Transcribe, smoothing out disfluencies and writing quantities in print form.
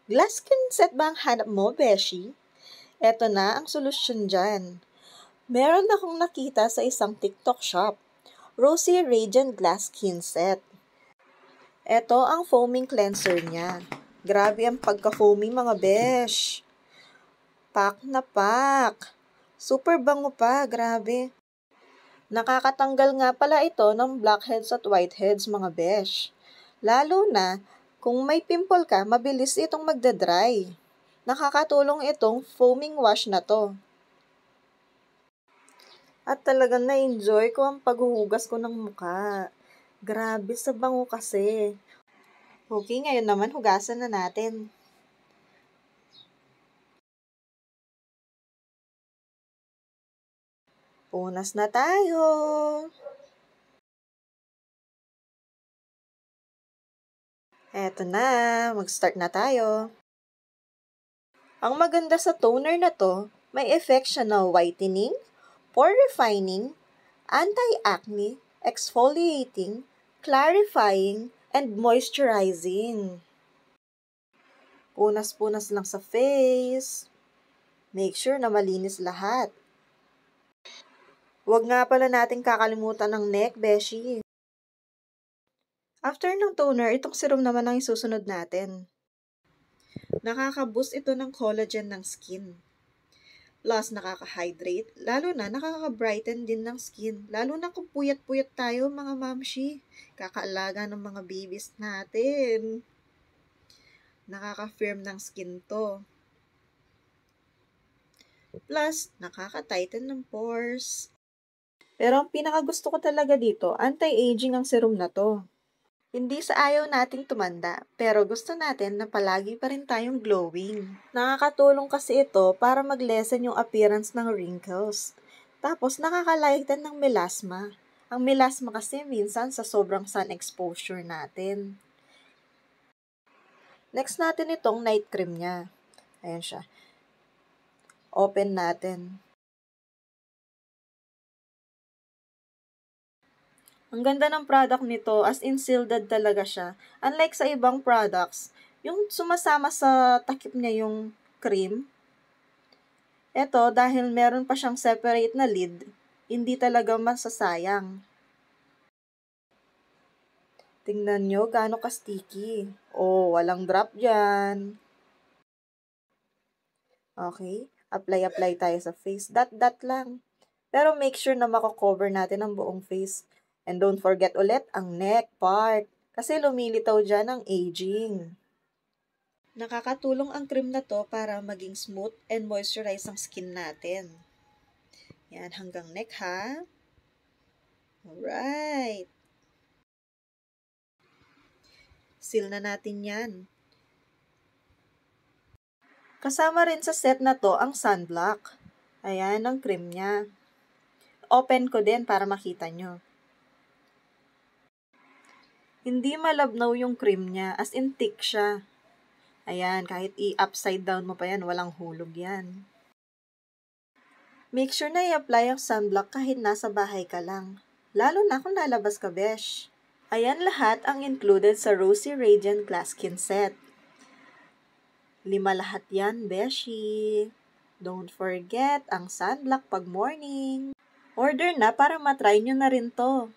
Glass skin set ba ang hanap mo, Beshi? Eto na ang solusyon dyan. Meron akong nakita sa isang TikTok shop. Rosy Radiant Glass Skin Set. Eto ang foaming cleanser niya. Grabe ang pagka-foamy mga besh. Pak na pak. Super bango pa, grabe. Nakakatanggal nga pala ito ng blackheads at whiteheads mga besh. Lalo na kung may pimple ka, mabilis itong magdadry. Nakakatulong itong foaming wash na to. At talagang na-enjoy ko ang paghuhugas ko ng mukha. Grabe sa bango kasi. Okay, ngayon naman hugasan na natin. Punas na tayo. Eto na, mag-start na tayo. Ang maganda sa toner na to, may effect siya na whitening, pore refining, anti-acne, exfoliating, clarifying, and moisturizing. Punas-punas lang sa face. Make sure na malinis lahat. Huwag nga pala nating kakalimutan ng neck, beshi. After ng toner, itong serum naman ang isusunod natin. Nakaka-boost ito ng collagen ng skin. Plus, nakaka-hydrate, lalo na nakaka-brighten din ng skin. Lalo na kung puyat-puyat tayo mga mamshi. Kakaalaga ng mga babies natin. Nakaka-firm ng skin to. Plus, nakaka-tighten ng pores. Pero ang pinakagusto ko talaga dito, anti-aging ang serum na to. Hindi sa ayaw nating tumanda, pero gusto natin na palagi pa rin tayong glowing. Nakakatulong kasi ito para mag-lessen yung appearance ng wrinkles. Tapos nakaka-lighten ng melasma. Ang melasma kasi minsan sa sobrang sun exposure natin. Next natin itong night cream niya. Ayan siya. Open natin. Ang ganda ng product nito, as in sealed talaga siya. Unlike sa ibang products, yung sumasama sa takip niya yung cream. Ito, dahil meron pa siyang separate na lid, hindi talaga masasayang. Tingnan nyo gaano ka-sticky. Oh, walang drop dyan. Okay, apply tayo sa face. Dot lang. Pero make sure na mako-cover natin ang buong face. And don't forget ulit ang neck part. Kasi lumilitaw dyan ang aging. Nakakatulong ang cream na to para maging smooth and moisturize ang skin natin. Yan, hanggang neck ha. Alright. Seal na natin yan. Kasama rin sa set na to ang sunblock. Ayan, ang cream niya. Open ko din para makita nyo. Hindi malabnaw yung cream niya, as in thick siya. Ayan, kahit i-upside down mo pa yan, walang hulog yan. Make sure na i-apply ang sunblock kahit nasa bahay ka lang. Lalo na kung lalabas ka, besh. Ayan lahat ang included sa Rosy Radiant Glass Skin Set. 5 lahat yan, beshi. Don't forget ang sunblock pag morning. Order na para matry nyo na rin to.